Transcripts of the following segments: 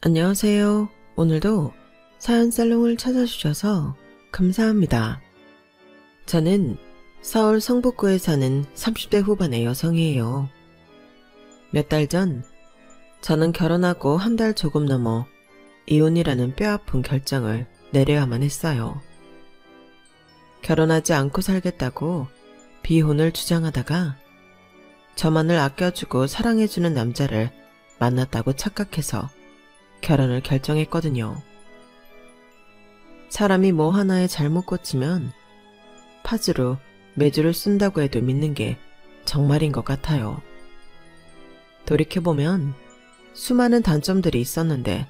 안녕하세요. 오늘도 사연 살롱을 찾아주셔서 감사합니다. 저는 서울 성북구에 사는 30대 후반의 여성이에요. 몇 달 전, 저는 결혼하고 한 달 조금 넘어 이혼이라는 뼈아픈 결정을 내려야만 했어요. 결혼하지 않고 살겠다고 비혼을 주장하다가 저만을 아껴주고 사랑해주는 남자를 만났다고 착각해서 결혼을 결정했거든요. 사람이 뭐 하나에 잘못 꽂히면 파즈로 매주를 쓴다고 해도 믿는 게 정말인 것 같아요. 돌이켜보면 수많은 단점들이 있었는데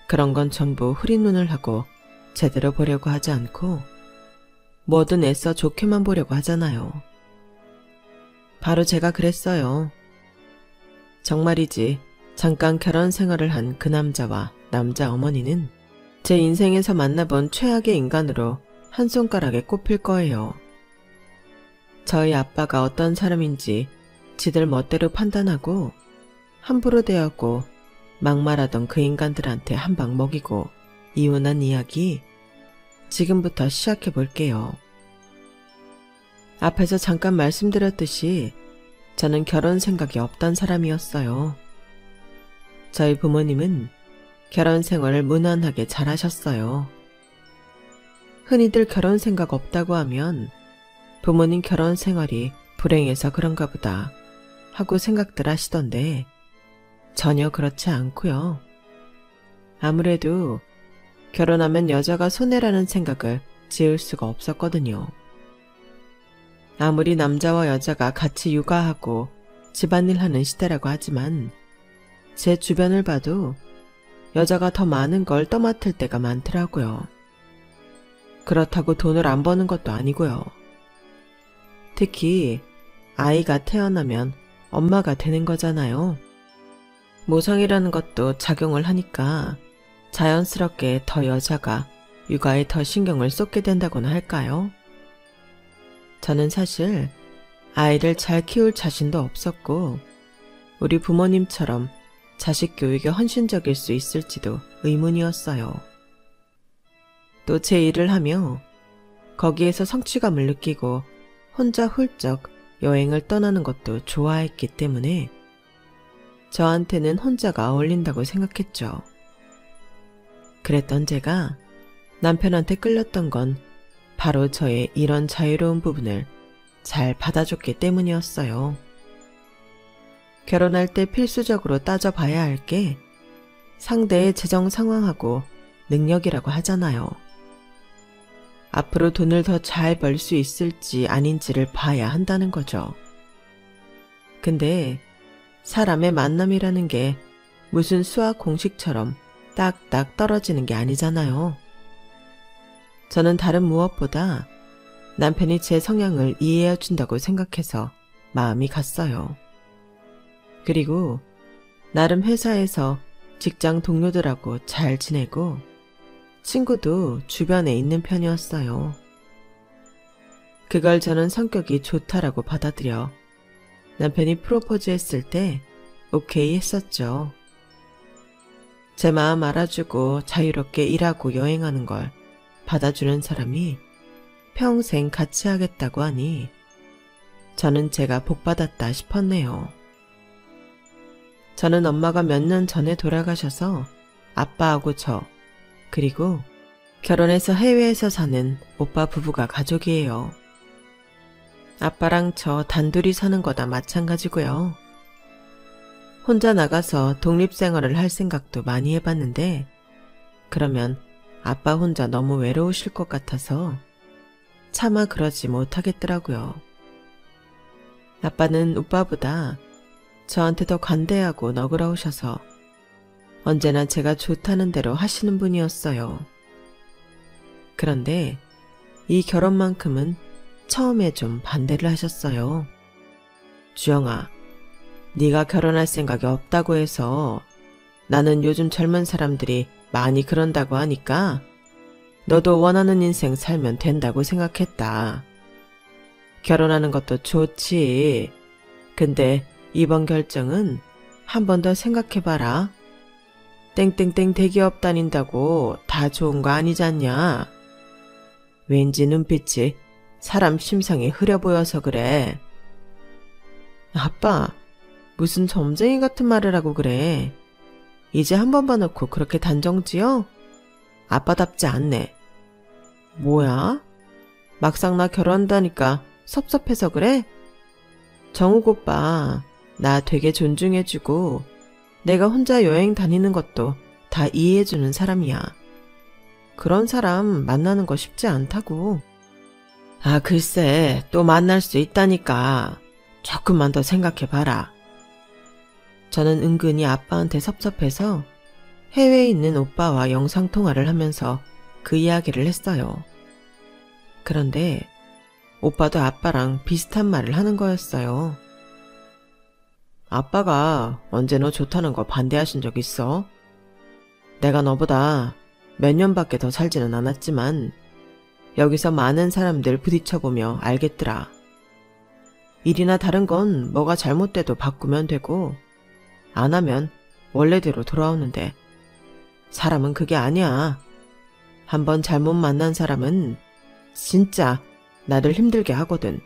그런 건 전부 흐린 눈을 하고 제대로 보려고 하지 않고 뭐든 애써 좋게만 보려고 하잖아요. 바로 제가 그랬어요. 정말이지 잠깐 결혼 생활을 한 그 남자와 남자 어머니는 제 인생에서 만나본 최악의 인간으로 한 손가락에 꼽힐 거예요. 저희 아빠가 어떤 사람인지 지들 멋대로 판단하고 함부로 대하고 막말하던 그 인간들한테 한 방 먹이고 이혼한 이야기 지금부터 시작해 볼게요. 앞에서 잠깐 말씀드렸듯이 저는 결혼 생각이 없던 사람이었어요. 저희 부모님은 결혼 생활을 무난하게 잘 하셨어요. 흔히들 결혼 생각 없다고 하면 부모님 결혼 생활이 불행해서 그런가 보다 하고 생각들 하시던데 전혀 그렇지 않고요. 아무래도 결혼하면 여자가 손해라는 생각을 지을 수가 없었거든요. 아무리 남자와 여자가 같이 육아하고 집안일 하는 시대라고 하지만 제 주변을 봐도 여자가 더 많은 걸 떠맡을 때가 많더라고요. 그렇다고 돈을 안 버는 것도 아니고요. 특히 아이가 태어나면 엄마가 되는 거잖아요. 모성이라는 것도 작용을 하니까 자연스럽게 더 여자가 육아에 더 신경을 쏟게 된다고나 할까요? 저는 사실 아이를 잘 키울 자신도 없었고 우리 부모님처럼 자식 교육에 헌신적일 수 있을지도 의문이었어요. 또 제 일을 하며 거기에서 성취감을 느끼고 혼자 훌쩍 여행을 떠나는 것도 좋아했기 때문에 저한테는 혼자가 어울린다고 생각했죠. 그랬던 제가 남편한테 끌렸던 건 바로 저의 이런 자유로운 부분을 잘 받아줬기 때문이었어요. 결혼할 때 필수적으로 따져봐야 할 게 상대의 재정 상황하고 능력이라고 하잖아요. 앞으로 돈을 더 잘 벌 수 있을지 아닌지를 봐야 한다는 거죠. 근데 사람의 만남이라는 게 무슨 수학 공식처럼 딱딱 떨어지는 게 아니잖아요. 저는 다른 무엇보다 남편이 제 성향을 이해해 준다고 생각해서 마음이 갔어요. 그리고 나름 회사에서 직장 동료들하고 잘 지내고 친구도 주변에 있는 편이었어요. 그걸 저는 성격이 좋다라고 받아들여 남편이 프로포즈 했을 때 오케이 했었죠. 제 마음 알아주고 자유롭게 일하고 여행하는 걸 받아주는 사람이 평생 같이 하겠다고 하니 저는 제가 복받았다 싶었네요. 저는 엄마가 몇 년 전에 돌아가셔서 아빠하고 저 그리고 결혼해서 해외에서 사는 오빠 부부가 가족이에요. 아빠랑 저 단둘이 사는 거나 마찬가지고요. 혼자 나가서 독립생활을 할 생각도 많이 해봤는데 그러면 아빠 혼자 너무 외로우실 것 같아서 차마 그러지 못하겠더라고요. 아빠는 오빠보다 저한테 더 관대하고 너그러우셔서 언제나 제가 좋다는 대로 하시는 분이었어요. 그런데 이 결혼만큼은 처음에 좀 반대를 하셨어요. 주영아, 네가 결혼할 생각이 없다고 해서 나는 요즘 젊은 사람들이 많이 그런다고 하니까 너도 원하는 인생 살면 된다고 생각했다. 결혼하는 것도 좋지. 근데 이번 결정은 한 번 더 생각해봐라. 땡땡땡 대기업 다닌다고 다 좋은 거 아니잖냐. 왠지 눈빛이 사람 심상이 흐려 보여서 그래. 아빠, 무슨 점쟁이 같은 말을 하고 그래. 이제 한 번 봐놓고 그렇게 단정지어? 아빠답지 않네. 뭐야? 막상 나 결혼한다니까 섭섭해서 그래? 정욱 오빠, 나 되게 존중해주고 내가 혼자 여행 다니는 것도 다 이해해주는 사람이야. 그런 사람 만나는 거 쉽지 않다고. 아, 글쎄, 또 만날 수 있다니까. 조금만 더 생각해봐라. 저는 은근히 아빠한테 섭섭해서 해외에 있는 오빠와 영상통화를 하면서 그 이야기를 했어요. 그런데 오빠도 아빠랑 비슷한 말을 하는 거였어요. 아빠가 언제 너 좋다는 거 반대하신 적 있어? 내가 너보다 몇 년밖에 더 살지는 않았지만 여기서 많은 사람들 부딪혀보며 알겠더라. 일이나 다른 건 뭐가 잘못돼도 바꾸면 되고 안 하면 원래대로 돌아오는데 사람은 그게 아니야. 한번 잘못 만난 사람은 진짜 나를 힘들게 하거든.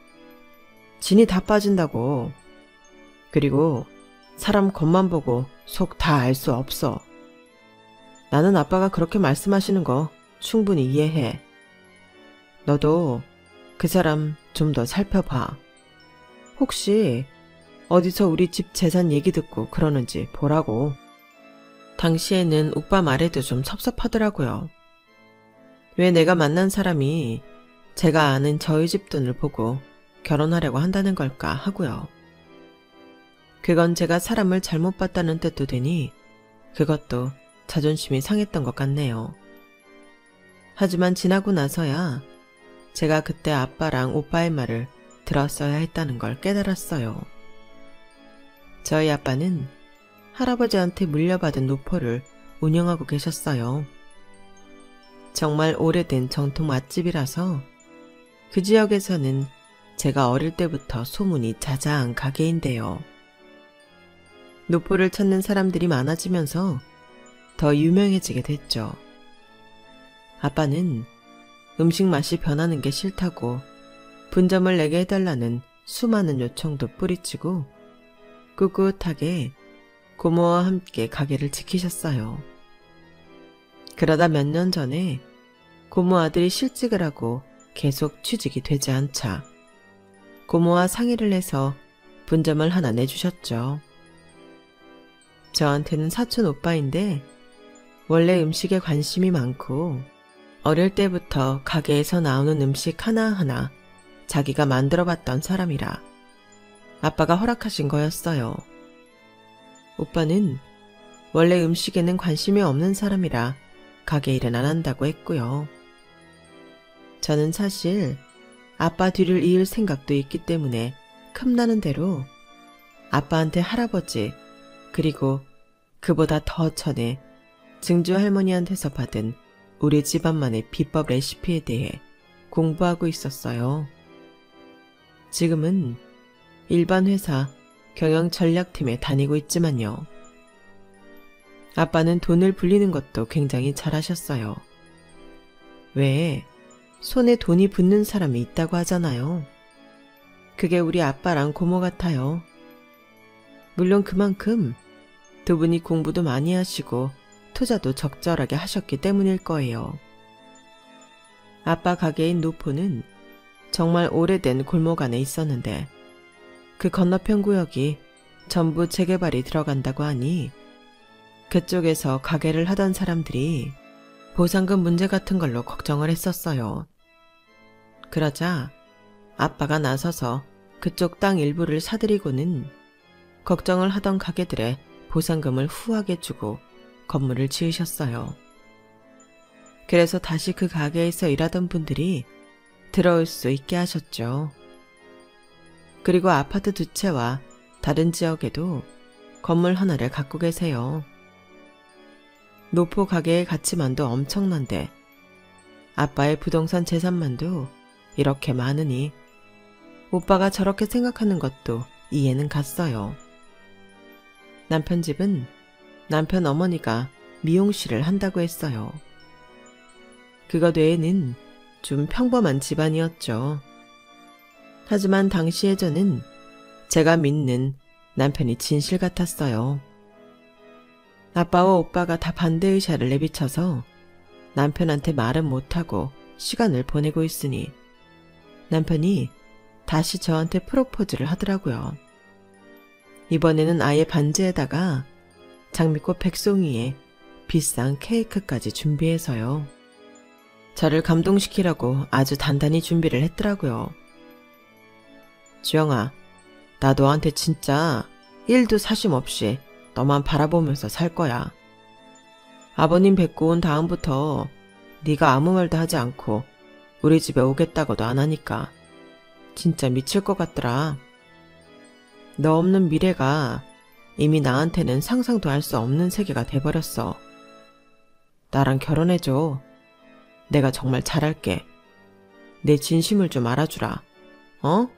진이 다 빠진다고. 그리고 사람 겉만 보고 속 다 알 수 없어. 나는 아빠가 그렇게 말씀하시는 거 충분히 이해해. 너도 그 사람 좀 더 살펴봐. 혹시 어디서 우리 집 재산 얘기 듣고 그러는지 보라고. 당시에는 오빠 말에도 좀 섭섭하더라고요. 왜 내가 만난 사람이 제가 아는 저희 집 돈을 보고 결혼하려고 한다는 걸까 하고요. 그건 제가 사람을 잘못 봤다는 뜻도 되니 그것도 자존심이 상했던 것 같네요. 하지만 지나고 나서야 제가 그때 아빠랑 오빠의 말을 들었어야 했다는 걸 깨달았어요. 저희 아빠는 할아버지한테 물려받은 노포를 운영하고 계셨어요. 정말 오래된 전통 맛집이라서 그 지역에서는 제가 어릴 때부터 소문이 자자한 가게인데요. 노포를 찾는 사람들이 많아지면서 더 유명해지게 됐죠. 아빠는 음식 맛이 변하는 게 싫다고 분점을 내게 해달라는 수많은 요청도 뿌리치고 꿋꿋하게 고모와 함께 가게를 지키셨어요. 그러다 몇 년 전에 고모 아들이 실직을 하고 계속 취직이 되지 않자 고모와 상의를 해서 분점을 하나 내주셨죠. 저한테는 사촌 오빠인데 원래 음식에 관심이 많고 어릴 때부터 가게에서 나오는 음식 하나하나 자기가 만들어봤던 사람이라 아빠가 허락하신 거였어요. 오빠는 원래 음식에는 관심이 없는 사람이라 가게 일은 안 한다고 했고요. 저는 사실 아빠 뒤를 이을 생각도 있기 때문에 틈나는 대로 아빠한테 할아버지 그리고 그보다 더 전에 증조 할머니한테서 받은 우리 집안만의 비법 레시피에 대해 공부하고 있었어요. 지금은 일반 회사 경영전략팀에 다니고 있지만요. 아빠는 돈을 불리는 것도 굉장히 잘하셨어요. 왜 손에 돈이 붙는 사람이 있다고 하잖아요. 그게 우리 아빠랑 고모 같아요. 물론 그만큼 두 분이 공부도 많이 하시고 투자도 적절하게 하셨기 때문일 거예요. 아빠 가게인 노포는 정말 오래된 골목 안에 있었는데 그 건너편 구역이 전부 재개발이 들어간다고 하니 그쪽에서 가게를 하던 사람들이 보상금 문제 같은 걸로 걱정을 했었어요. 그러자 아빠가 나서서 그쪽 땅 일부를 사들이고는 걱정을 하던 가게들의 보상금을 후하게 주고 건물을 지으셨어요. 그래서 다시 그 가게에서 일하던 분들이 들어올 수 있게 하셨죠. 그리고 아파트 두 채와 다른 지역에도 건물 하나를 갖고 계세요. 노포 가게의 가치만도 엄청난데 아빠의 부동산 재산만도 이렇게 많으니 오빠가 저렇게 생각하는 것도 이해는 갔어요. 남편 집은 남편 어머니가 미용실을 한다고 했어요. 그것 외에는 좀 평범한 집안이었죠. 하지만 당시의 저는 제가 믿는 남편이 진실 같았어요. 아빠와 오빠가 다 반대 의사를 내비쳐서 남편한테 말은 못하고 시간을 보내고 있으니 남편이 다시 저한테 프로포즈를 하더라고요. 이번에는 아예 반지에다가 장미꽃 백송이에 비싼 케이크까지 준비해서요. 저를 감동시키려고 아주 단단히 준비를 했더라고요. 주영아, 나 너한테 진짜 1도 사심 없이 너만 바라보면서 살 거야. 아버님 뵙고 온 다음부터 네가 아무 말도 하지 않고 우리 집에 오겠다고도 안 하니까 진짜 미칠 것 같더라. 너 없는 미래가 이미 나한테는 상상도 할 수 없는 세계가 돼버렸어. 나랑 결혼해줘. 내가 정말 잘할게. 내 진심을 좀 알아주라. 어?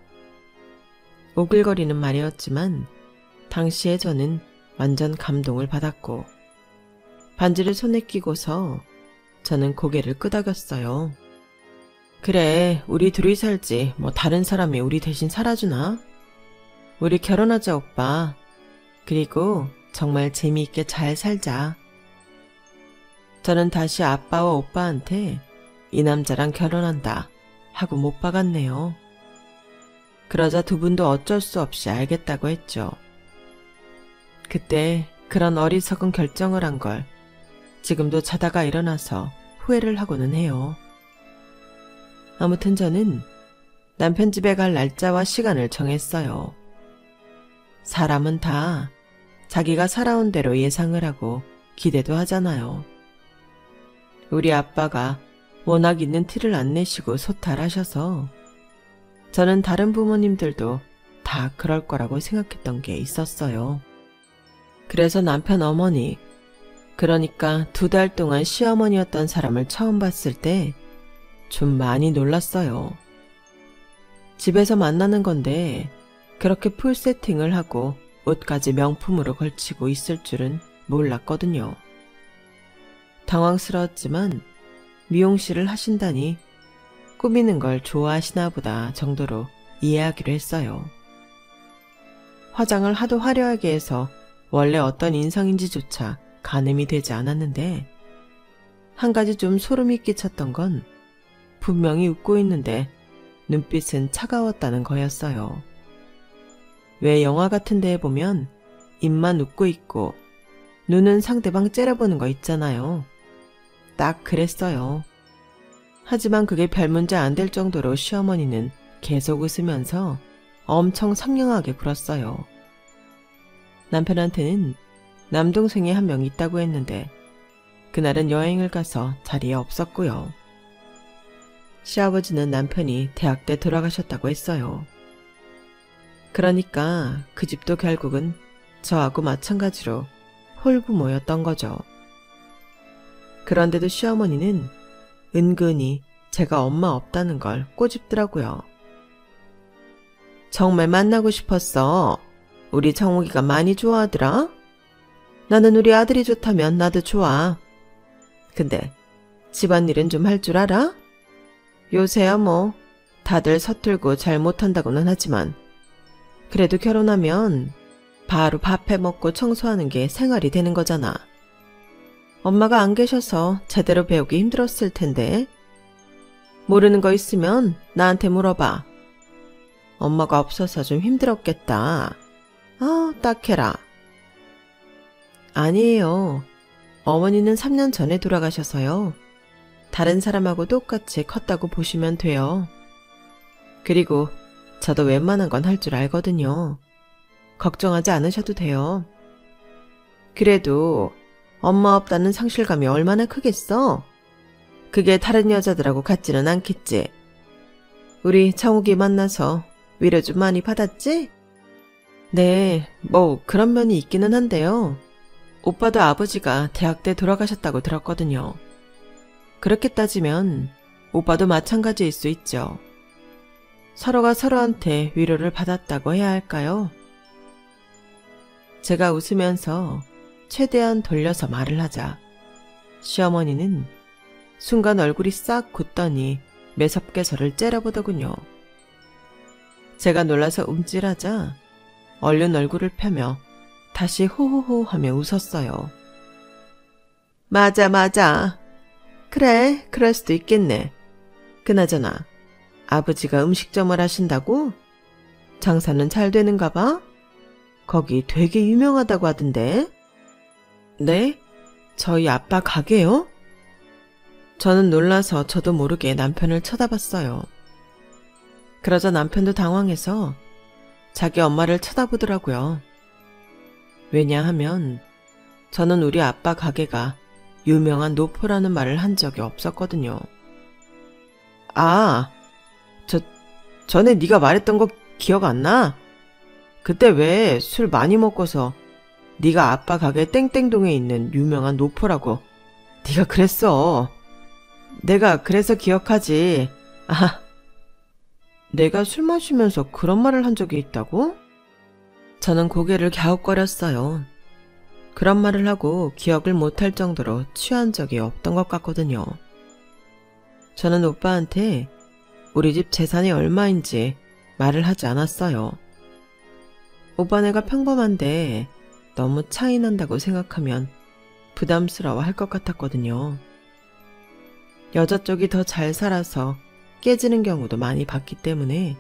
오글거리는 말이었지만 당시에 저는 완전 감동을 받았고 반지를 손에 끼고서 저는 고개를 끄덕였어요. 그래, 우리 둘이 살지 뭐 다른 사람이 우리 대신 살아주나? 우리 결혼하자 오빠. 그리고 정말 재미있게 잘 살자. 저는 다시 아빠와 오빠한테 이 남자랑 결혼한다 하고 못 박았네요. 그러자 두 분도 어쩔 수 없이 알겠다고 했죠. 그때 그런 어리석은 결정을 한 걸 지금도 자다가 일어나서 후회를 하고는 해요. 아무튼 저는 남편 집에 갈 날짜와 시간을 정했어요. 사람은 다 자기가 살아온 대로 예상을 하고 기대도 하잖아요. 우리 아빠가 워낙 있는 티를 안 내시고 소탈하셔서 저는 다른 부모님들도 다 그럴 거라고 생각했던 게 있었어요. 그래서 남편 어머니, 그러니까 2달 동안 시어머니였던 사람을 처음 봤을 때 좀 많이 놀랐어요. 집에서 만나는 건데 그렇게 풀 세팅을 하고 옷까지 명품으로 걸치고 있을 줄은 몰랐거든요. 당황스러웠지만 미용실을 하신다니 꾸미는 걸 좋아하시나 보다 정도로 이해하기로 했어요. 화장을 하도 화려하게 해서 원래 어떤 인상인지조차 가늠이 되지 않았는데 한 가지 좀 소름이 끼쳤던 건 분명히 웃고 있는데 눈빛은 차가웠다는 거였어요. 왜 영화 같은 데에 보면 입만 웃고 있고 눈은 상대방 째려보는 거 있잖아요. 딱 그랬어요. 하지만 그게 별 문제 안 될 정도로 시어머니는 계속 웃으면서 엄청 상냥하게 굴었어요. 남편한테는 남동생이 한 명 있다고 했는데 그날은 여행을 가서 자리에 없었고요. 시아버지는 남편이 대학 때 돌아가셨다고 했어요. 그러니까 그 집도 결국은 저하고 마찬가지로 홀부모였던 거죠. 그런데도 시어머니는 은근히 제가 엄마 없다는 걸 꼬집더라고요. 정말 만나고 싶었어. 우리 정욱이가 많이 좋아하더라. 나는 우리 아들이 좋다면 나도 좋아. 근데 집안일은 좀 할 줄 알아? 요새야 뭐 다들 서툴고 잘 못한다고는 하지만 그래도 결혼하면 바로 밥 해먹고 청소하는 게 생활이 되는 거잖아. 엄마가 안 계셔서 제대로 배우기 힘들었을 텐데 모르는 거 있으면 나한테 물어봐. 엄마가 없어서 좀 힘들었겠다. 아, 딱해라. 아니에요. 어머니는 3년 전에 돌아가셔서요. 다른 사람하고 똑같이 컸다고 보시면 돼요. 그리고 저도 웬만한 건 할 줄 알거든요. 걱정하지 않으셔도 돼요. 그래도 엄마 없다는 상실감이 얼마나 크겠어? 그게 다른 여자들하고 같지는 않겠지. 우리 정욱이 만나서 위로 좀 많이 받았지? 네, 뭐 그런 면이 있기는 한데요. 오빠도 아버지가 대학 때 돌아가셨다고 들었거든요. 그렇게 따지면 오빠도 마찬가지일 수 있죠. 서로가 서로한테 위로를 받았다고 해야 할까요? 제가 웃으면서 최대한 돌려서 말을 하자 시어머니는 순간 얼굴이 싹 굳더니 매섭게 저를 째려보더군요. 제가 놀라서 움찔하자 얼른 얼굴을 펴며 다시 호호호 하며 웃었어요. 맞아. 그래, 그럴 수도 있겠네. 그나저나 아버지가 음식점을 하신다고? 장사는 잘 되는가 봐? 거기 되게 유명하다고 하던데. 네? 저희 아빠 가게요? 저는 놀라서 저도 모르게 남편을 쳐다봤어요. 그러자 남편도 당황해서 자기 엄마를 쳐다보더라고요. 왜냐하면 저는 우리 아빠 가게가 유명한 노포라는 말을 한 적이 없었거든요. 아, 전에 네가 말했던 거 기억 안 나? 그때 왜 술 많이 먹고서 네가 아빠 가게 땡땡동에 있는 유명한 노포라고 네가 그랬어. 내가 그래서 기억하지. 아, 내가 술 마시면서 그런 말을 한 적이 있다고? 저는 고개를 갸웃거렸어요. 그런 말을 하고 기억을 못할 정도로 취한 적이 없던 것 같거든요. 저는 오빠한테 우리 집 재산이 얼마인지 말을 하지 않았어요. 오빠네가 평범한데 너무 차이 난다고 생각하면 부담스러워 할 것 같았거든요. 여자 쪽이 더 잘 살아서 깨지는 경우도 많이 봤기 때문에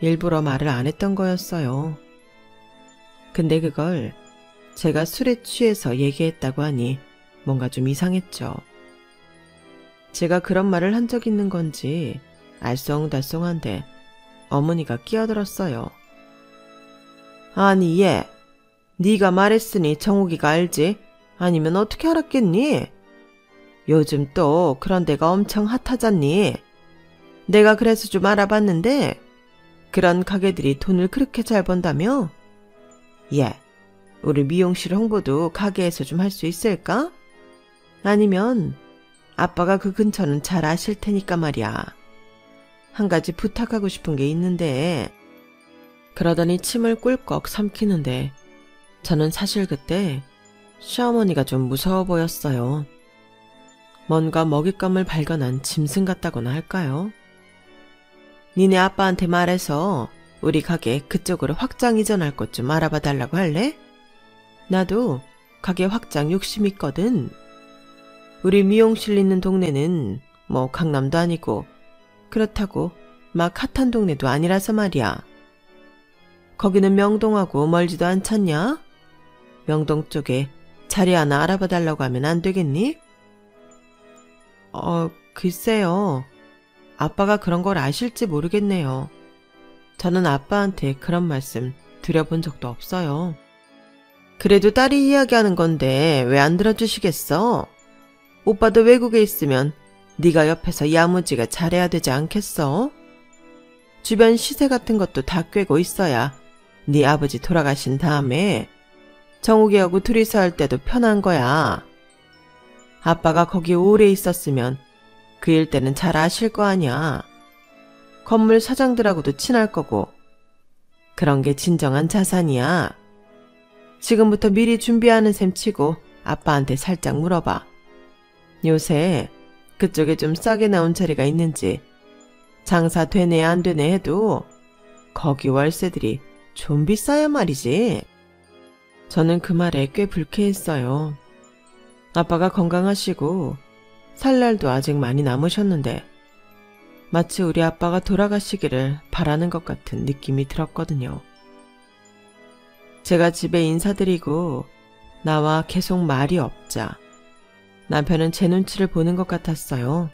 일부러 말을 안 했던 거였어요. 근데 그걸 제가 술에 취해서 얘기했다고 하니 뭔가 좀 이상했죠. 제가 그런 말을 한 적 있는 건지 알쏭달쏭한데 어머니가 끼어들었어요. 아니 얘, 네가 말했으니 정욱이가 알지? 아니면 어떻게 알았겠니? 요즘 또 그런 데가 엄청 핫하잖니? 내가 그래서 좀 알아봤는데 그런 가게들이 돈을 그렇게 잘 번다며? 얘, 우리 미용실 홍보도 가게에서 좀 할 수 있을까? 아니면 아빠가 그 근처는 잘 아실 테니까 말이야. 한 가지 부탁하고 싶은 게 있는데. 그러더니 침을 꿀꺽 삼키는데 저는 사실 그때 시어머니가 좀 무서워 보였어요. 뭔가 먹잇감을 발견한 짐승 같다고나 할까요? 니네 아빠한테 말해서 우리 가게 그쪽으로 확장 이전할 것 좀 알아봐 달라고 할래? 나도 가게 확장 욕심 있거든. 우리 미용실 있는 동네는 뭐 강남도 아니고 그렇다고 막 핫한 동네도 아니라서 말이야. 거기는 명동하고 멀지도 않잖냐? 명동 쪽에 자리 하나 알아봐 달라고 하면 안 되겠니? 글쎄요. 아빠가 그런 걸 아실지 모르겠네요. 저는 아빠한테 그런 말씀 드려본 적도 없어요. 그래도 딸이 이야기하는 건데 왜 안 들어주시겠어? 오빠도 외국에 있으면 네가 옆에서 야무지게 잘해야 되지 않겠어? 주변 시세 같은 것도 다 꿰고 있어야 네 아버지 돌아가신 다음에 정욱이하고 둘이서 할 때도 편한 거야. 아빠가 거기 오래 있었으면 그 일대는 잘 아실 거 아니야. 건물 사장들하고도 친할 거고 그런 게 진정한 자산이야. 지금부터 미리 준비하는 셈 치고 아빠한테 살짝 물어봐. 요새 그쪽에 좀 싸게 나온 자리가 있는지, 장사 되네 안 되네 해도 거기 월세들이 좀 비싸야 말이지. 저는 그 말에 꽤 불쾌했어요. 아빠가 건강하시고 살 날도 아직 많이 남으셨는데 마치 우리 아빠가 돌아가시기를 바라는 것 같은 느낌이 들었거든요. 제가 집에 인사드리고 나와 계속 말이 없자 남편은 제 눈치를 보는 것 같았어요.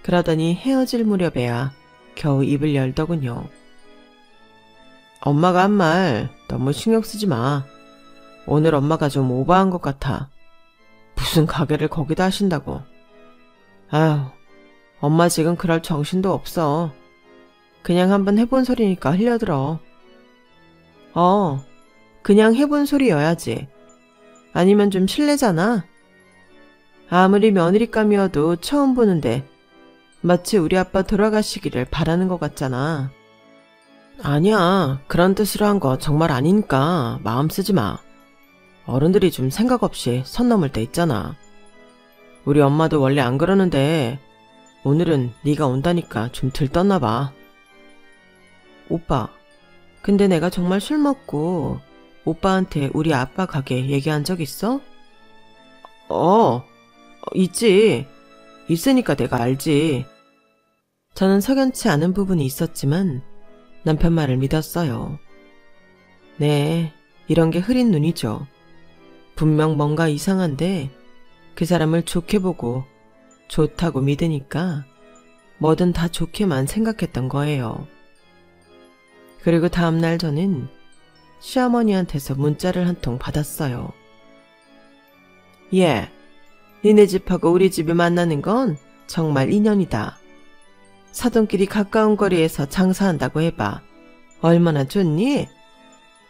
그러더니 헤어질 무렵에야 겨우 입을 열더군요. 엄마가 한 말 너무 신경 쓰지 마. 오늘 엄마가 좀 오버한 것 같아. 무슨 가게를 거기다 하신다고. 아휴, 엄마 지금 그럴 정신도 없어. 그냥 한번 해본 소리니까 흘려들어. 그냥 해본 소리여야지. 아니면 좀 실례잖아. 아무리 며느리감이어도 처음 보는데 마치 우리 아빠 돌아가시기를 바라는 것 같잖아. 아니야, 그런 뜻으로 한 거 정말 아니니까 마음 쓰지 마. 어른들이 좀 생각 없이 선 넘을 때 있잖아. 우리 엄마도 원래 안 그러는데 오늘은 네가 온다니까 좀 들떴나 봐. 오빠, 근데 내가 정말 술 먹고 오빠한테 우리 아빠 가게 얘기한 적 있어? 있지. 있으니까 내가 알지. 저는 석연치 않은 부분이 있었지만 남편 말을 믿었어요. 네, 이런 게 흐린 눈이죠. 분명 뭔가 이상한데 그 사람을 좋게 보고 좋다고 믿으니까 뭐든 다 좋게만 생각했던 거예요. 그리고 다음날 저는 시어머니한테서 문자를 한 통 받았어요. 예, 니네 집하고 우리 집이 만나는 건 정말 인연이다. 사돈끼리 가까운 거리에서 장사한다고 해봐. 얼마나 좋니?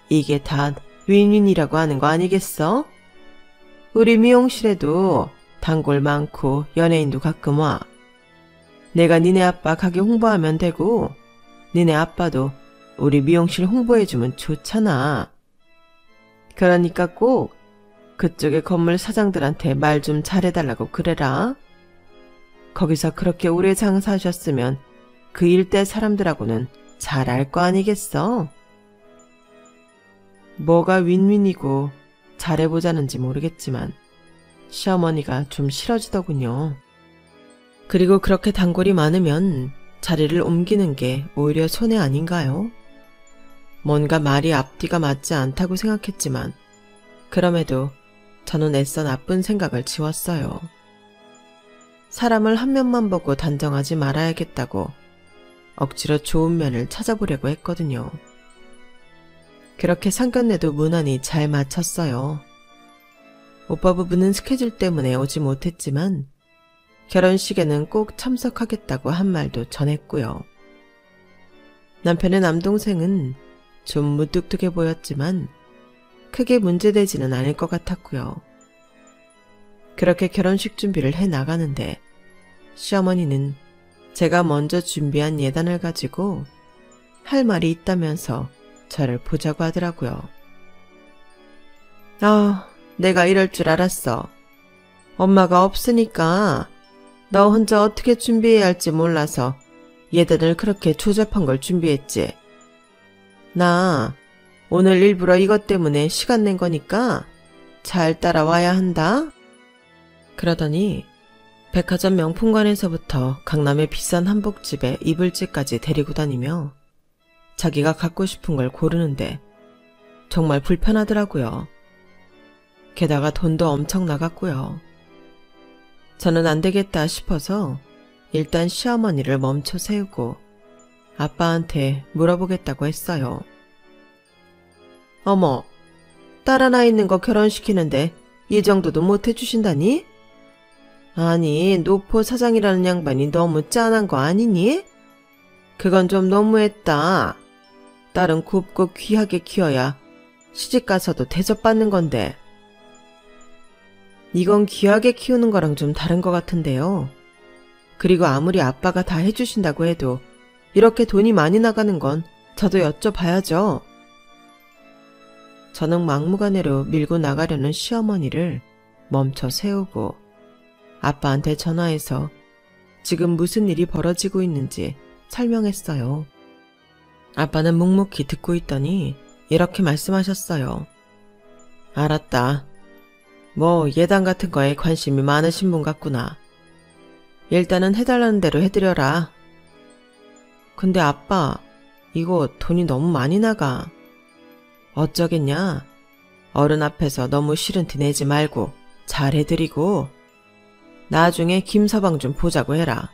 이게 다 윈윈이라고 하는 거 아니겠어? 우리 미용실에도 단골 많고 연예인도 가끔 와. 내가 니네 아빠 가게 홍보하면 되고 니네 아빠도 우리 미용실 홍보해주면 좋잖아. 그러니까 꼭 그쪽의 건물 사장들한테 말 좀 잘해달라고 그래라. 거기서 그렇게 오래 장사하셨으면 그 일대 사람들하고는 잘 알 거 아니겠어? 뭐가 윈윈이고 잘해보자는지 모르겠지만 시어머니가 좀 싫어지더군요. 그리고 그렇게 단골이 많으면 자리를 옮기는 게 오히려 손해 아닌가요? 뭔가 말이 앞뒤가 맞지 않다고 생각했지만 그럼에도 저는 애써 나쁜 생각을 지웠어요. 사람을 한 면만 보고 단정하지 말아야겠다고 억지로 좋은 면을 찾아보려고 했거든요. 그렇게 상견례도 무난히 잘 마쳤어요. 오빠 부부는 스케줄 때문에 오지 못했지만 결혼식에는 꼭 참석하겠다고 한 말도 전했고요. 남편의 남동생은 좀 무뚝뚝해 보였지만 크게 문제되지는 않을 것 같았고요. 그렇게 결혼식 준비를 해 나가는데 시어머니는 제가 먼저 준비한 예단을 가지고 할 말이 있다면서 저를 보자고 하더라고요. 내가 이럴 줄 알았어. 엄마가 없으니까 너 혼자 어떻게 준비해야 할지 몰라서 예단을 그렇게 조잡한 걸 준비했지. 나 오늘 일부러 이것 때문에 시간 낸 거니까 잘 따라와야 한다. 그러더니 백화점 명품관에서부터 강남의 비싼 한복집에 이불집까지 데리고 다니며 자기가 갖고 싶은 걸 고르는데 정말 불편하더라고요. 게다가 돈도 엄청 나갔고요. 저는 안 되겠다 싶어서 일단 시어머니를 멈춰 세우고 아빠한테 물어보겠다고 했어요. 어머, 딸 하나 있는 거 결혼시키는데 이 정도도 못 해주신다니? 아니, 노포 사장이라는 양반이 너무 짠한 거 아니니? 그건 좀 너무했다. 딸은 곱고 귀하게 키워야 시집가서도 대접받는 건데. 이건 귀하게 키우는 거랑 좀 다른 것 같은데요. 그리고 아무리 아빠가 다 해주신다고 해도 이렇게 돈이 많이 나가는 건 저도 여쭤봐야죠. 저는 막무가내로 밀고 나가려는 시어머니를 멈춰 세우고 아빠한테 전화해서 지금 무슨 일이 벌어지고 있는지 설명했어요. 아빠는 묵묵히 듣고 있더니 이렇게 말씀하셨어요. 알았다. 뭐 예단 같은 거에 관심이 많으신 분 같구나. 일단은 해달라는 대로 해드려라. 근데 아빠, 이거 돈이 너무 많이 나가. 어쩌겠냐? 어른 앞에서 너무 싫은 티 내지 말고 잘 해드리고 나중에 김서방 좀 보자고 해라.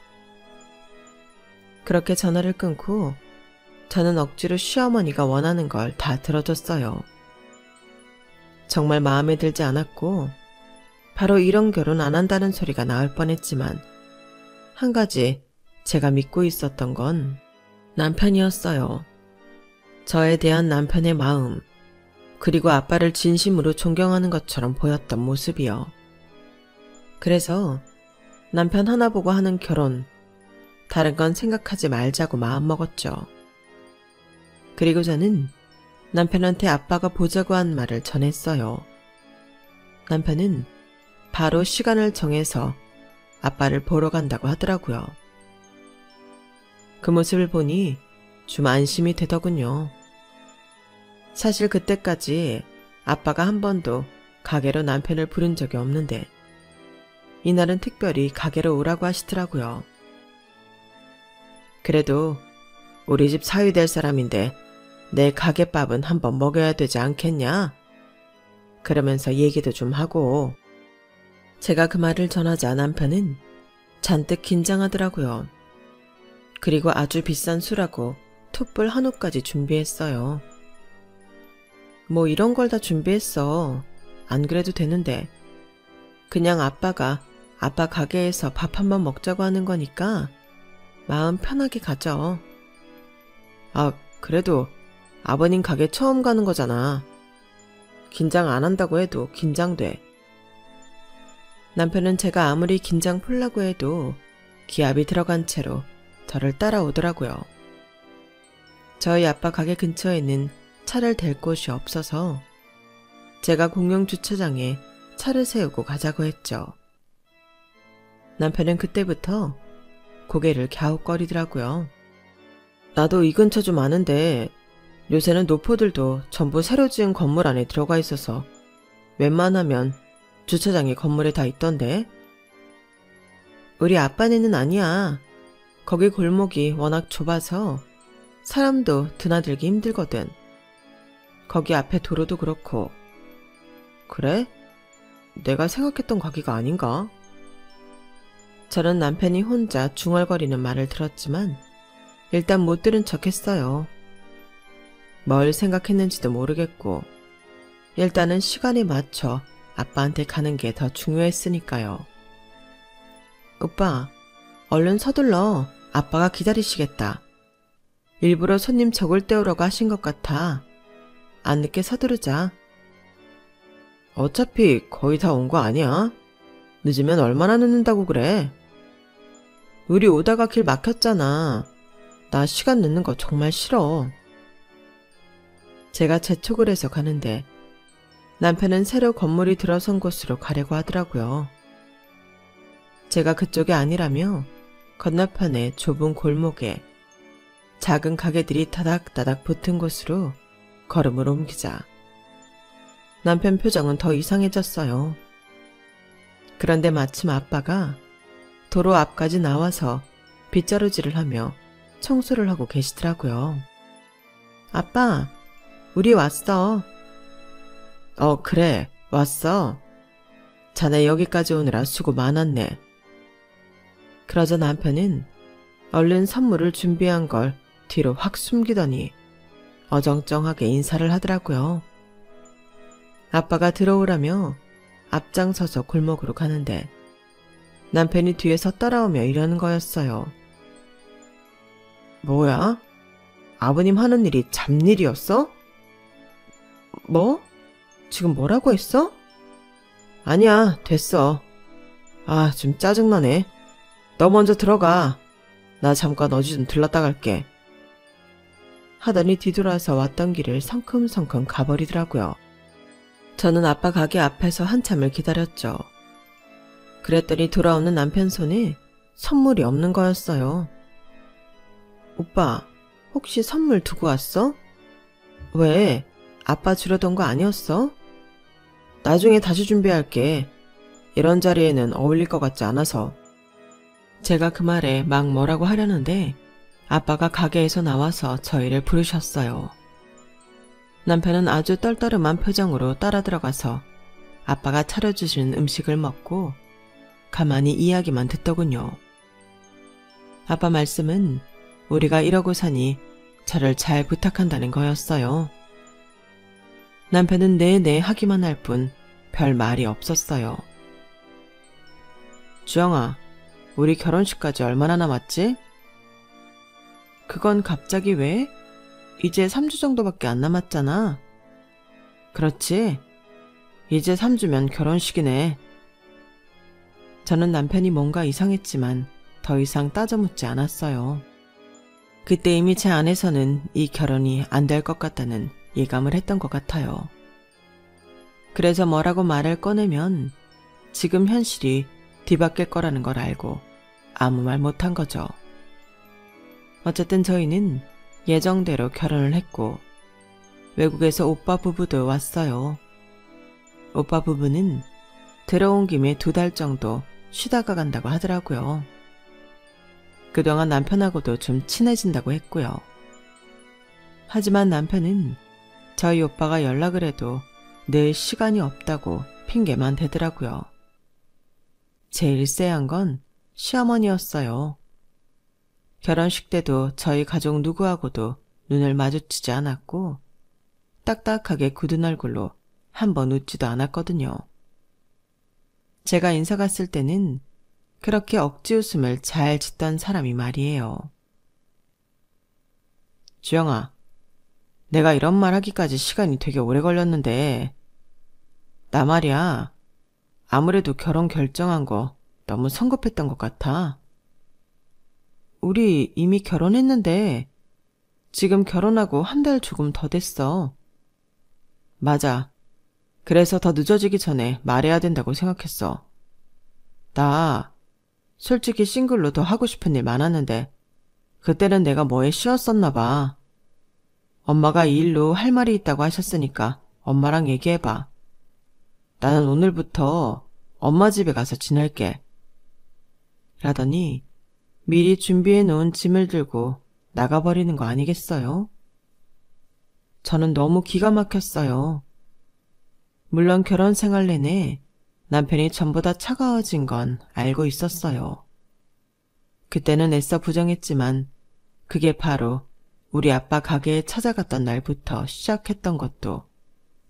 그렇게 전화를 끊고 저는 억지로 시어머니가 원하는 걸 다 들어줬어요. 정말 마음에 들지 않았고 바로 이런 결혼 안 한다는 소리가 나올 뻔했지만 한 가지 제가 믿고 있었던 건 남편이었어요. 저에 대한 남편의 마음, 그리고 아빠를 진심으로 존경하는 것처럼 보였던 모습이요. 그래서 남편 하나 보고 하는 결혼, 다른 건 생각하지 말자고 마음먹었죠. 그리고 저는 남편한테 아빠가 보자고 한 말을 전했어요. 남편은 바로 시간을 정해서 아빠를 보러 간다고 하더라고요. 그 모습을 보니 좀 안심이 되더군요. 사실 그때까지 아빠가 한 번도 가게로 남편을 부른 적이 없는데 이날은 특별히 가게로 오라고 하시더라고요. 그래도 우리 집 사위 될 사람인데 내 가게밥은 한번 먹여야 되지 않겠냐? 그러면서 얘기도 좀 하고. 제가 그 말을 전하자 남편은 잔뜩 긴장하더라고요. 그리고 아주 비싼 술하고 툭불 한우까지 준비했어요. 뭐 이런 걸 다 준비했어. 안 그래도 되는데. 그냥 아빠가 아빠 가게에서 밥 한번 먹자고 하는 거니까 마음 편하게 가져. 아, 그래도 아버님 가게 처음 가는 거잖아. 긴장 안 한다고 해도 긴장돼. 남편은 제가 아무리 긴장 풀라고 해도 기압이 들어간 채로 저를 따라오더라고요. 저희 아빠 가게 근처에는 차를 댈 곳이 없어서 제가 공용 주차장에 차를 세우고 가자고 했죠. 남편은 그때부터 고개를 갸웃거리더라고요. 나도 이 근처 좀 아는데 요새는 노포들도 전부 새로 지은 건물 안에 들어가 있어서 웬만하면 주차장이 건물에 다 있던데. 우리 아빠네는 아니야. 거기 골목이 워낙 좁아서 사람도 드나들기 힘들거든. 거기 앞에 도로도 그렇고. 그래? 내가 생각했던 가게가 아닌가? 저는 남편이 혼자 중얼거리는 말을 들었지만 일단 못 들은 척 했어요. 뭘 생각했는지도 모르겠고 일단은 시간에 맞춰 아빠한테 가는 게 더 중요했으니까요. 오빠, 얼른 서둘러. 아빠가 기다리시겠다. 일부러 손님 적을 때우려고 하신 것 같아. 안 늦게 서두르자. 어차피 거의 다 온 거 아니야? 늦으면 얼마나 늦는다고 그래? 우리 오다가 길 막혔잖아. 나 시간 늦는 거 정말 싫어. 제가 재촉을 해서 가는데 남편은 새로 건물이 들어선 곳으로 가려고 하더라고요. 제가 그쪽이 아니라며 건너편의 좁은 골목에 작은 가게들이 다닥다닥 붙은 곳으로 걸음을 옮기자 남편 표정은 더 이상해졌어요. 그런데 마침 아빠가 도로 앞까지 나와서 빗자루질을 하며 청소를 하고 계시더라고요. 아빠, 우리 왔어. 그래, 왔어. 자네 여기까지 오느라 수고 많았네. 그러자 남편은 얼른 선물을 준비한 걸 뒤로 확 숨기더니 어정쩡하게 인사를 하더라고요. 아빠가 들어오라며 앞장서서 골목으로 가는데 남편이 뒤에서 따라오며 이러는 거였어요. 뭐야? 아버님 하는 일이 잡일이었어? 뭐? 지금 뭐라고 했어? 아니야, 됐어. 아, 좀 짜증나네. 너 먼저 들어가. 나 잠깐 어디 좀 들렀다 갈게. 하더니 뒤돌아서 왔던 길을 성큼성큼 가버리더라고요. 저는 아빠 가게 앞에서 한참을 기다렸죠. 그랬더니 돌아오는 남편 손에 선물이 없는 거였어요. 오빠, 혹시 선물 두고 왔어? 왜? 아빠 주려던 거 아니었어? 나중에 다시 준비할게. 이런 자리에는 어울릴 것 같지 않아서. 제가 그 말에 막 뭐라고 하려는데 아빠가 가게에서 나와서 저희를 부르셨어요. 남편은 아주 떨떠름한 표정으로 따라 들어가서 아빠가 차려주신 음식을 먹고 가만히 이야기만 듣더군요. 아빠 말씀은 우리가 이러고 사니 저를 잘 부탁한다는 거였어요. 남편은 네네 하기만 할 뿐 별 말이 없었어요. 주영아, 우리 결혼식까지 얼마나 남았지? 그건 갑자기 왜? 이제 3주 정도밖에 안 남았잖아. 그렇지? 이제 3주면 결혼식이네. 저는 남편이 뭔가 이상했지만 더 이상 따져 묻지 않았어요. 그때 이미 제 안에서는 이 결혼이 안 될 것 같다는 예감을 했던 것 같아요. 그래서 뭐라고 말을 꺼내면 지금 현실이 뒤바뀔 거라는 걸 알고 아무 말 못한 거죠. 어쨌든 저희는 예정대로 결혼을 했고 외국에서 오빠 부부도 왔어요. 오빠 부부는 들어온 김에 2달 정도 쉬다가 간다고 하더라고요. 그동안 남편하고도 좀 친해진다고 했고요. 하지만 남편은 저희 오빠가 연락을 해도 늘 시간이 없다고 핑계만 대더라고요. 제일 쎄한 건 시어머니였어요. 결혼식 때도 저희 가족 누구하고도 눈을 마주치지 않았고 딱딱하게 굳은 얼굴로 한 번 웃지도 않았거든요. 제가 인사 갔을 때는 그렇게 억지 웃음을 잘 짓던 사람이 말이에요. 주영아, 내가 이런 말 하기까지 시간이 되게 오래 걸렸는데 나 말이야, 아무래도 결혼 결정한 거 너무 성급했던 것 같아. 우리 이미 결혼했는데 지금 결혼하고 1달 조금 더 됐어. 맞아. 그래서 더 늦어지기 전에 말해야 된다고 생각했어. 나 솔직히 싱글로 더 하고 싶은 일 많았는데 그때는 내가 뭐에 씌웠었나 봐. 엄마가 이 일로 할 말이 있다고 하셨으니까 엄마랑 얘기해봐. 나는 오늘부터 엄마 집에 가서 지낼게. 라더니 미리 준비해 놓은 짐을 들고 나가버리는 거 아니겠어요? 저는 너무 기가 막혔어요. 물론 결혼 생활 내내 남편이 전보다 차가워진 건 알고 있었어요. 그때는 애써 부정했지만 그게 바로 우리 아빠 가게에 찾아갔던 날부터 시작했던 것도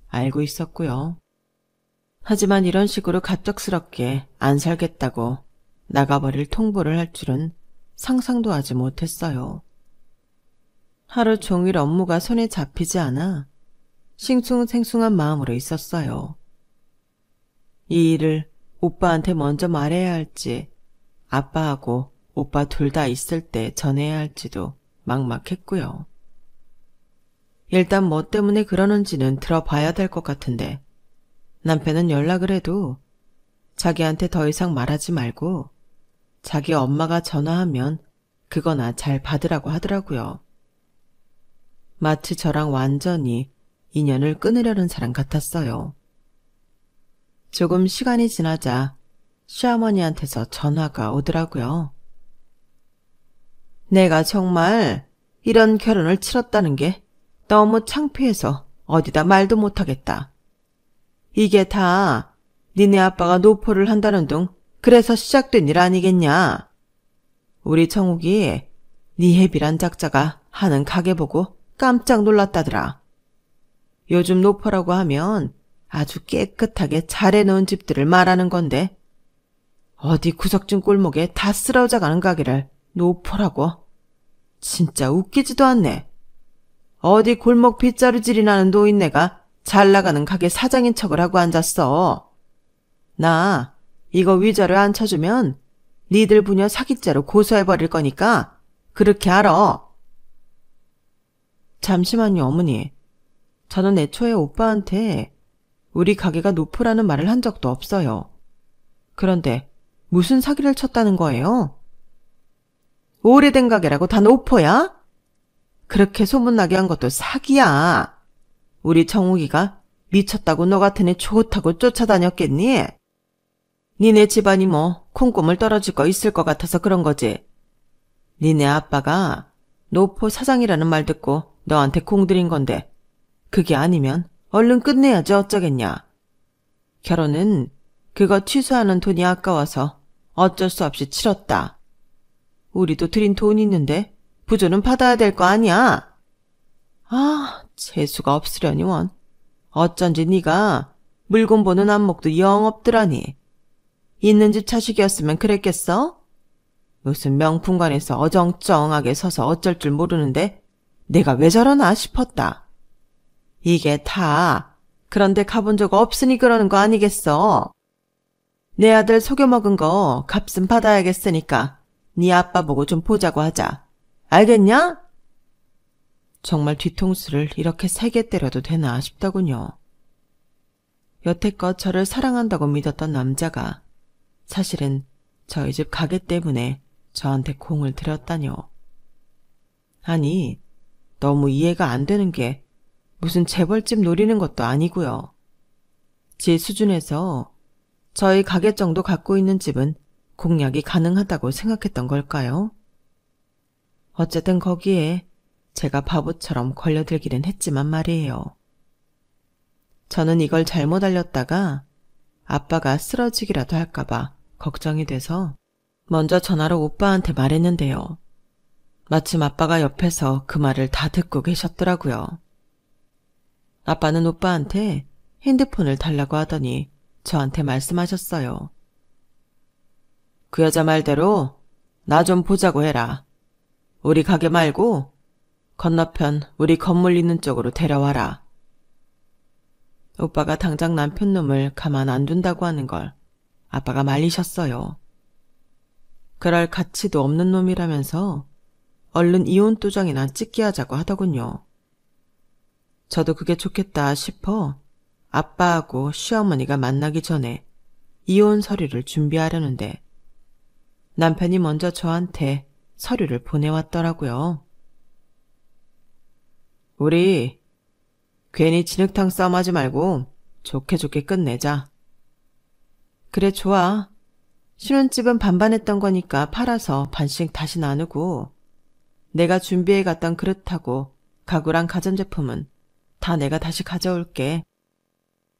알고 있었고요. 하지만 이런 식으로 갑작스럽게 안 살겠다고 나가버릴 통보를 할 줄은 상상도 하지 못했어요. 하루 종일 업무가 손에 잡히지 않아 싱숭생숭한 마음으로 있었어요. 이 일을 오빠한테 먼저 말해야 할지 아빠하고 오빠 둘 다 있을 때 전해야 할지도 막막했고요. 일단 뭐 때문에 그러는지는 들어봐야 될 것 같은데 남편은 연락을 해도 자기한테 더 이상 말하지 말고 자기 엄마가 전화하면 그거나 잘 받으라고 하더라고요. 마치 저랑 완전히 인연을 끊으려는 사람 같았어요. 조금 시간이 지나자 시어머니한테서 전화가 오더라고요. 내가 정말 이런 결혼을 치렀다는 게 너무 창피해서 어디다 말도 못하겠다. 이게 다 니네 아빠가 노포를 한다는 둥 그래서 시작된 일 아니겠냐. 우리 청욱이 니 해비란 작자가 하는 가게 보고 깜짝 놀랐다더라. 요즘 노포라고 하면 아주 깨끗하게 잘해놓은 집들을 말하는 건데 어디 구석진 골목에 다 쓰러져가는 가게를 노포라고? 진짜 웃기지도 않네. 어디 골목 빗자루질이 나는 노인네가 잘나가는 가게 사장인 척을 하고 앉았어. 나 이거 위자료 안 쳐주면 니들 부녀 사기죄로 고소해버릴 거니까 그렇게 알아. 잠시만요, 어머니. 저는 애초에 오빠한테 우리 가게가 노포라는 말을 한 적도 없어요. 그런데 무슨 사기를 쳤다는 거예요? 오래된 가게라고 다 노포야? 그렇게 소문나게 한 것도 사기야. 우리 정욱이가 미쳤다고 너 같은 애 좋다고 쫓아다녔겠니? 니네 집안이 뭐 콩고물 떨어질 거 있을 것 같아서 그런 거지. 니네 아빠가 노포 사장이라는 말 듣고 너한테 공들인 건데 그게 아니면 얼른 끝내야지 어쩌겠냐. 결혼은 그거 취소하는 돈이 아까워서 어쩔 수 없이 치렀다. 우리도 드린 돈이 있는데 부조는 받아야 될 거 아니야. 아, 재수가 없으려니 원. 어쩐지 네가 물건 보는 안목도 영 없더라니. 있는 집 자식이었으면 그랬겠어? 무슨 명품관에서 어정쩡하게 서서 어쩔 줄 모르는데 내가 왜 저러나 싶었다. 이게 다 그런데 가본 적 없으니 그러는 거 아니겠어? 내 아들 속여먹은 거 값은 받아야겠으니까 네 아빠 보고 좀 보자고 하자. 알겠냐? 정말 뒤통수를 이렇게 세게 때려도 되나 싶더군요. 여태껏 저를 사랑한다고 믿었던 남자가 사실은 저희 집 가게 때문에 저한테 공을 들였다뇨. 아니, 너무 이해가 안 되는 게 무슨 재벌집 노리는 것도 아니고요. 제 수준에서 저희 가게 정도 갖고 있는 집은 공략이 가능하다고 생각했던 걸까요? 어쨌든 거기에 제가 바보처럼 걸려들기는 했지만 말이에요. 저는 이걸 잘못 알렸다가 아빠가 쓰러지기라도 할까봐 걱정이 돼서 먼저 전화로 오빠한테 말했는데요. 마침 아빠가 옆에서 그 말을 다 듣고 계셨더라고요. 아빠는 오빠한테 핸드폰을 달라고 하더니 저한테 말씀하셨어요. 그 여자 말대로 나 좀 보자고 해라. 우리 가게 말고 건너편 우리 건물 있는 쪽으로 데려와라. 오빠가 당장 남편 놈을 가만 안 둔다고 하는 걸 아빠가 말리셨어요. 그럴 가치도 없는 놈이라면서 얼른 이혼 도장이나 찍게 하자고 하더군요. 저도 그게 좋겠다 싶어 아빠하고 시어머니가 만나기 전에 이혼 서류를 준비하려는데 남편이 먼저 저한테 서류를 보내왔더라고요. 우리 괜히 진흙탕 싸움하지 말고 좋게 좋게 끝내자. 그래 좋아. 신혼집은 반반했던 거니까 팔아서 반씩 다시 나누고 내가 준비해 갔던 그릇하고 가구랑 가전제품은 다 내가 다시 가져올게.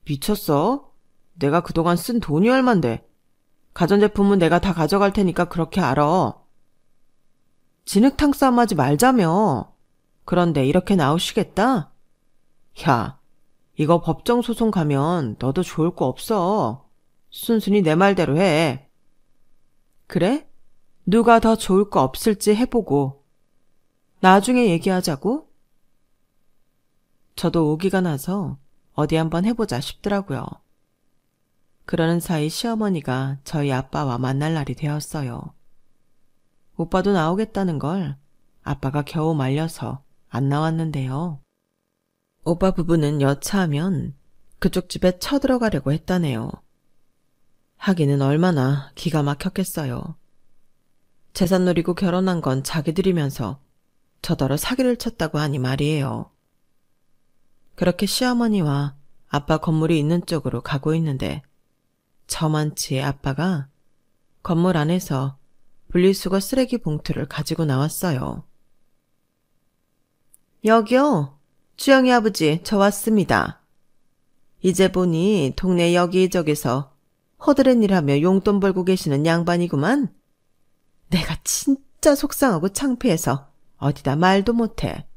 미쳤어? 내가 그동안 쓴 돈이 얼만데. 가전제품은 내가 다 가져갈 테니까 그렇게 알아. 진흙탕 싸움하지 말자며. 그런데 이렇게 나오시겠다? 야, 이거 법정 소송 가면 너도 좋을 거 없어. 순순히 내 말대로 해. 그래? 누가 더 좋을 거 없을지 해보고 나중에 얘기하자고? 저도 오기가 나서 어디 한번 해보자 싶더라고요. 그러는 사이 시어머니가 저희 아빠와 만날 날이 되었어요. 오빠도 나오겠다는 걸 아빠가 겨우 말려서 안 나왔는데요. 오빠 부부는 여차하면 그쪽 집에 쳐들어가려고 했다네요. 하기는 얼마나 기가 막혔겠어요. 재산 노리고 결혼한 건 자기들이면서 저더러 사기를 쳤다고 하니 말이에요. 그렇게 시어머니와 아빠 건물이 있는 쪽으로 가고 있는데 저만치 아빠가 건물 안에서 분리수거 쓰레기 봉투를 가지고 나왔어요. 여기요. 주영이 아버지, 저 왔습니다. 이제 보니 동네 여기저기서 허드렛 일하며 용돈 벌고 계시는 양반이구만. 내가 진짜 속상하고 창피해서 어디다 말도 못해.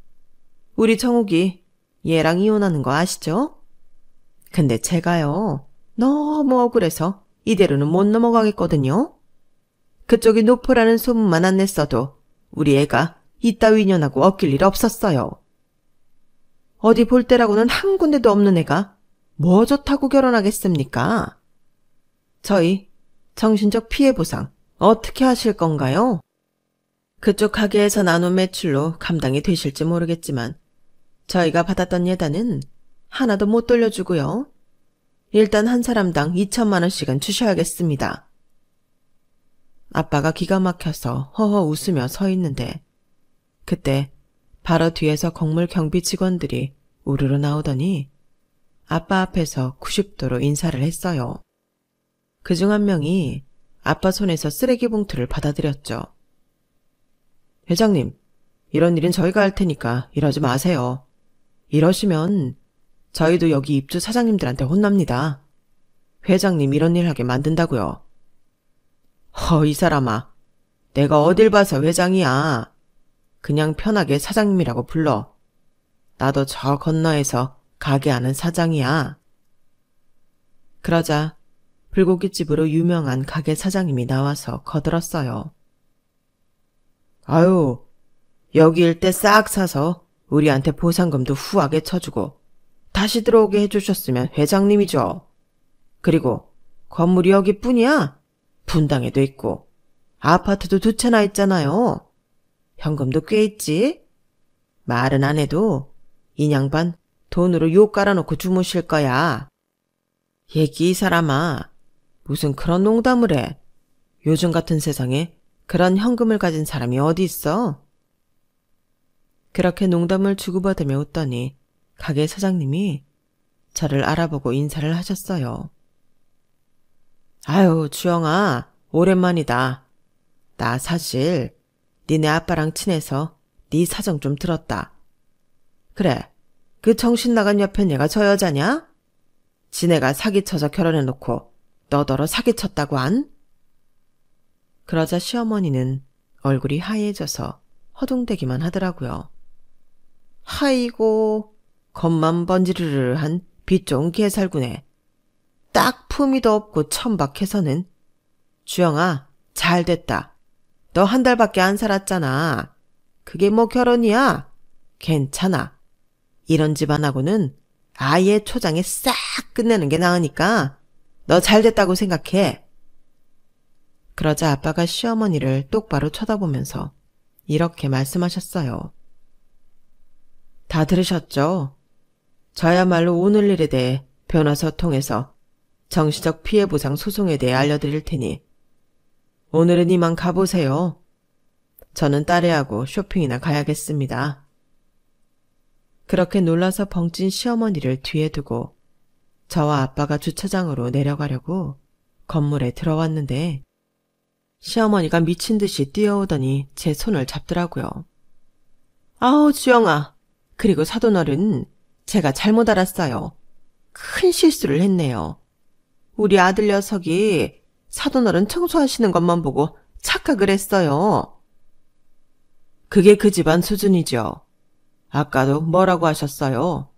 우리 정욱이 얘랑 이혼하는 거 아시죠? 근데 제가요, 너무 억울해서 이대로는 못 넘어가겠거든요. 그쪽이 노포라는 소문만 안 냈어도 우리 애가 이따위 인연하고 엮일 일 없었어요. 어디 볼 때라고는 한 군데도 없는 애가 뭐 좋다고 결혼하겠습니까? 저희 정신적 피해 보상 어떻게 하실 건가요? 그쪽 가게에서 나눈 매출로 감당이 되실지 모르겠지만 저희가 받았던 예단은 하나도 못 돌려주고요. 일단 한 사람당 2천만 원씩은 주셔야겠습니다. 아빠가 기가 막혀서 허허 웃으며 서 있는데 그때 바로 뒤에서 건물 경비 직원들이 우르르 나오더니 아빠 앞에서 90도로 인사를 했어요. 그중 한 명이 아빠 손에서 쓰레기 봉투를 받아들였죠. 회장님, 이런 일은 저희가 할 테니까 이러지 마세요. 이러시면 저희도 여기 입주 사장님들한테 혼납니다. 회장님 이런 일 하게 만든다고요. 이 사람아. 내가 어딜 봐서 회장이야. 그냥 편하게 사장님이라고 불러. 나도 저 건너에서 가게 하는 사장이야. 그러자 불고기집으로 유명한 가게 사장님이 나와서 거들었어요. 아유, 여기 일대 싹 사서 우리한테 보상금도 후하게 쳐주고 다시 들어오게 해주셨으면 회장님이죠. 그리고 건물이 여기뿐이야. 분당에도 있고 아파트도 2채나 있잖아요. 현금도 꽤 있지. 말은 안 해도 이 양반 돈으로 욕 깔아놓고 주무실 거야. 얘기 이 사람아. 무슨 그런 농담을 해. 요즘 같은 세상에 그런 현금을 가진 사람이 어디 있어? 그렇게 농담을 주고받으며 웃더니 가게 사장님이 저를 알아보고 인사를 하셨어요. 아유, 주영아, 오랜만이다. 나 사실 니네 아빠랑 친해서 네 사정 좀 들었다. 그래, 그 정신 나간 옆에 내가 저 여자냐? 지네가 사기쳐서 결혼해놓고 너더러 사기쳤다고 안? 그러자 시어머니는 얼굴이 하얘져서 허둥대기만 하더라고요. 아이고, 겉만 번지르르한 빚 좋은 개살구네. 딱 품위도 없고 천박해서는. 주영아, 잘됐다. 너 한 달밖에 안 살았잖아. 그게 뭐 결혼이야? 괜찮아. 이런 집안하고는 아예 초장에 싹 끝내는 게 나으니까 너 잘됐다고 생각해. 그러자 아빠가 시어머니를 똑바로 쳐다보면서 이렇게 말씀하셨어요. 다 들으셨죠? 저야말로 오늘 일에 대해 변호사 통해서 정신적 피해 보상 소송에 대해 알려드릴 테니 오늘은 이만 가보세요. 저는 딸애하고 쇼핑이나 가야겠습니다. 그렇게 놀라서 벙찐 시어머니를 뒤에 두고 저와 아빠가 주차장으로 내려가려고 건물에 들어왔는데 시어머니가 미친 듯이 뛰어오더니 제 손을 잡더라고요. 아우, 주영아. 그리고 사돈어른, 제가 잘못 알았어요. 큰 실수를 했네요. 우리 아들 녀석이 사돈어른 청소하시는 것만 보고 착각을 했어요. 그게 그 집안 수준이죠. 아까도 뭐라고 하셨어요?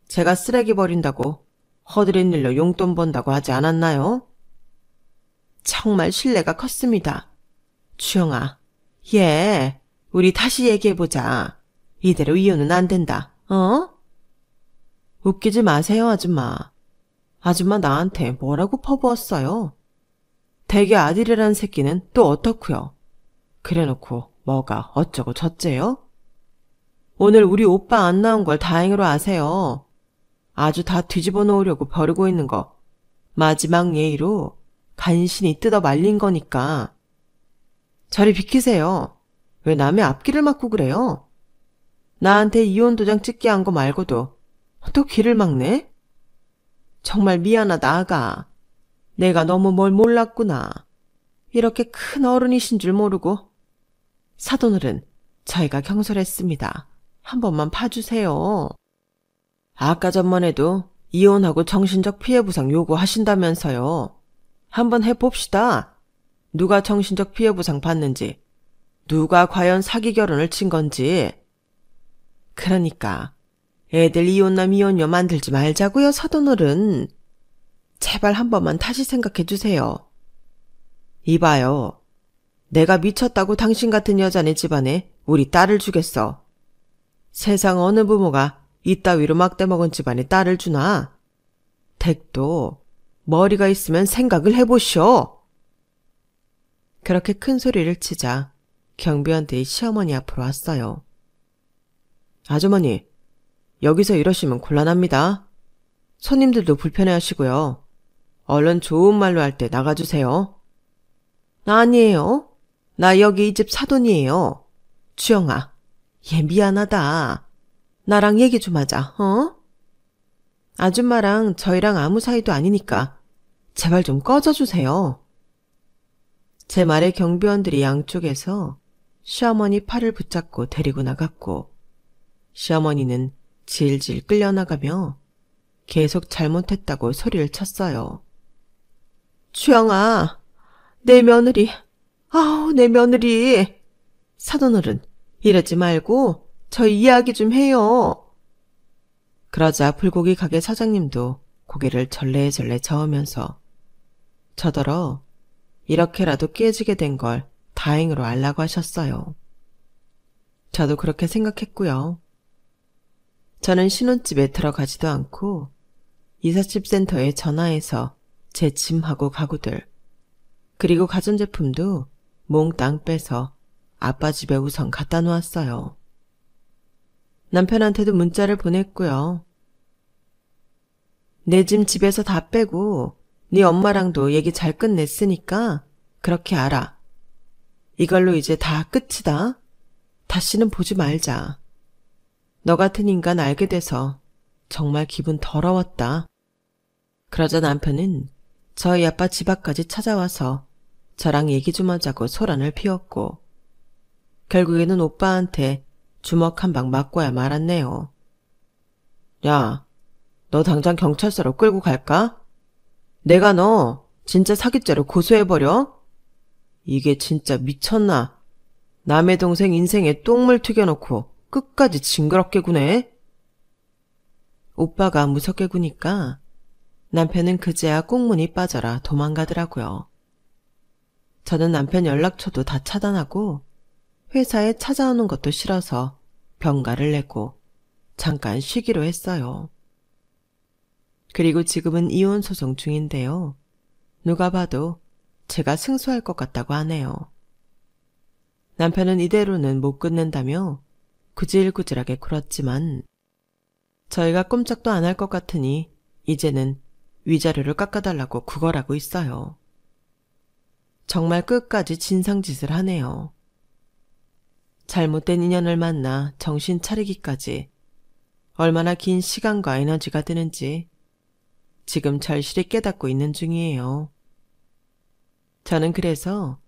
제가 쓰레기 버린다고 허드렛 일로 용돈 번다고 하지 않았나요? 정말 신뢰가 컸습니다. 주영아, 얘 우리 다시 얘기해보자. 이대로 이혼은 안 된다. 어? 웃기지 마세요, 아줌마. 아줌마 나한테 뭐라고 퍼부었어요? 대개 아들이란 새끼는 또 어떻고요? 그래놓고 뭐가 어쩌고 저쩌요? 오늘 우리 오빠 안 나온 걸 다행으로 아세요. 아주 다 뒤집어 놓으려고 벼르고 있는 거 마지막 예의로 간신히 뜯어 말린 거니까. 저리 비키세요. 왜 남의 앞길을 막고 그래요? 나한테 이혼 도장 찍게 한 거 말고도 또 길을 막네? 정말 미안하다, 아가. 내가 너무 뭘 몰랐구나. 이렇게 큰 어른이신 줄 모르고. 사돈어른, 저희가 경솔했습니다. 한 번만 봐주세요. 아까 전만 해도 이혼하고 정신적 피해보상 요구하신다면서요. 한번 해봅시다. 누가 정신적 피해보상 받는지, 누가 과연 사기 결혼을 친 건지. 그러니까 애들 이혼남 이혼녀 만들지 말자고요, 사돈어른. 제발 한 번만 다시 생각해 주세요. 이봐요. 내가 미쳤다고 당신 같은 여자네 집안에 우리 딸을 주겠어. 세상 어느 부모가 이따위로 막대먹은 집안에 딸을 주나? 댁도 머리가 있으면 생각을 해보시오. 그렇게 큰 소리를 치자 경비원들이 시어머니 앞으로 왔어요. 아주머니, 여기서 이러시면 곤란합니다. 손님들도 불편해하시고요. 얼른 좋은 말로 할 때 나가주세요. 아니에요. 나 여기 이 집 사돈이에요. 주영아, 얘 미안하다. 나랑 얘기 좀 하자, 어? 아줌마랑 저희랑 아무 사이도 아니니까 제발 좀 꺼져주세요. 제 말에 경비원들이 양쪽에서 시어머니 팔을 붙잡고 데리고 나갔고 시어머니는 질질 끌려나가며 계속 잘못했다고 소리를 쳤어요. 주영아, 내 며느리, 아우, 내 며느리. 사돈어른, 이러지 말고 저희 이야기 좀 해요. 그러자 불고기 가게 사장님도 고개를 절레절레 저으면서 저더러 이렇게라도 깨지게 된 걸 다행으로 알라고 하셨어요. 저도 그렇게 생각했고요. 저는 신혼집에 들어가지도 않고 이삿집 센터에 전화해서 제 짐하고 가구들 그리고 가전제품도 몽땅 빼서 아빠 집에 우선 갖다 놓았어요. 남편한테도 문자를 보냈고요. 내 짐 집에서 다 빼고 네 엄마랑도 얘기 잘 끝냈으니까 그렇게 알아. 이걸로 이제 다 끝이다. 다시는 보지 말자. 너 같은 인간 알게 돼서 정말 기분 더러웠다. 그러자 남편은 저희 아빠 집 앞까지 찾아와서 저랑 얘기 좀 하자고 소란을 피웠고 결국에는 오빠한테 주먹 한 방 맞고야 말았네요. 야, 너 당장 경찰서로 끌고 갈까? 내가 너 진짜 사기죄로 고소해버려? 이게 진짜 미쳤나? 남의 동생 인생에 똥물 튀겨놓고 끝까지 징그럽게 구네? 오빠가 무섭게 구니까 남편은 그제야 꽁문이 빠져라 도망가더라고요. 저는 남편 연락처도 다 차단하고 회사에 찾아오는 것도 싫어서 병가를 내고 잠깐 쉬기로 했어요. 그리고 지금은 이혼 소송 중인데요. 누가 봐도 제가 승소할 것 같다고 하네요. 남편은 이대로는 못 끝낸다며 구질구질하게 굴었지만 저희가 꼼짝도 안 할 것 같으니 이제는 위자료를 깎아달라고 구걸하고 있어요. 정말 끝까지 진상짓을 하네요. 잘못된 인연을 만나 정신 차리기까지 얼마나 긴 시간과 에너지가 드는지 지금 절실히 깨닫고 있는 중이에요. 저는 그래서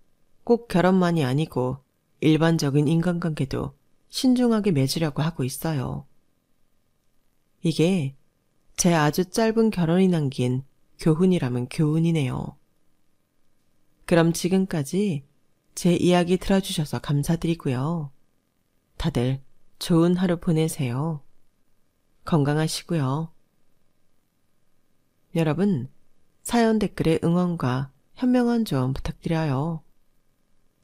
꼭 결혼만이 아니고 일반적인 인간관계도 신중하게 맺으려고 하고 있어요. 이게 제 아주 짧은 결혼이 남긴 교훈이라면 교훈이네요. 그럼 지금까지 제 이야기 들어주셔서 감사드리고요. 다들 좋은 하루 보내세요. 건강하시고요. 여러분, 사연 댓글에 응원과 현명한 조언 부탁드려요.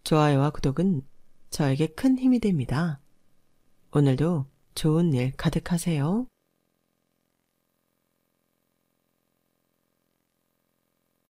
좋아요와 구독은 저에게 큰 힘이 됩니다. 오늘도 좋은 일 가득하세요.